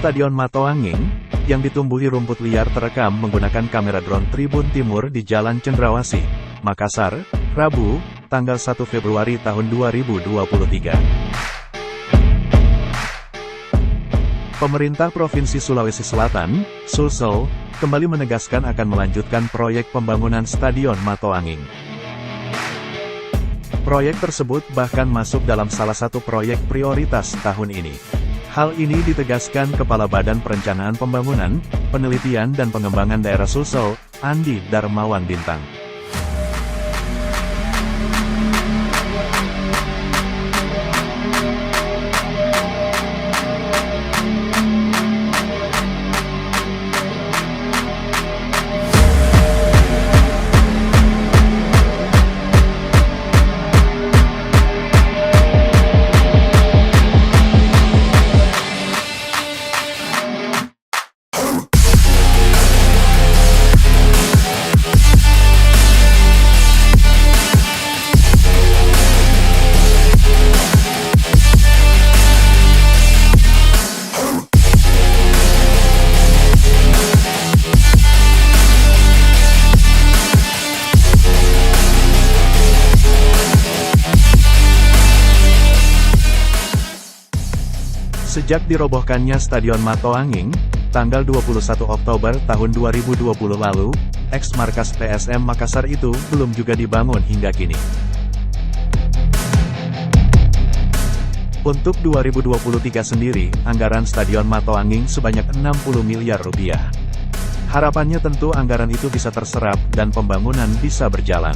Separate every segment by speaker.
Speaker 1: Stadion Matoanging, yang ditumbuhi rumput liar terekam menggunakan kamera drone Tribun Timur di Jalan Cendrawasih, Makassar, Rabu, tanggal 1 Februari tahun 2023. Pemerintah Provinsi Sulawesi Selatan, Sulsel, kembali menegaskan akan melanjutkan proyek pembangunan Stadion Matoanging. Proyek tersebut bahkan masuk dalam salah satu proyek prioritas tahun ini. Hal ini ditegaskan Kepala Badan Perencanaan Pembangunan, Penelitian dan Pengembangan Daerah Sulsel, Andi Darmawan Bintang. Sejak dirobohkannya Stadion Matoanging, tanggal 21 Oktober tahun 2020 lalu, eks-markas PSM Makassar itu belum juga dibangun hingga kini. Untuk 2023 sendiri, anggaran Stadion Matoanging sebanyak 60 miliar rupiah. Harapannya tentu anggaran itu bisa terserap dan pembangunan bisa berjalan.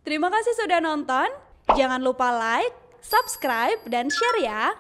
Speaker 2: Terima kasih sudah nonton, jangan lupa like, subscribe, dan share ya!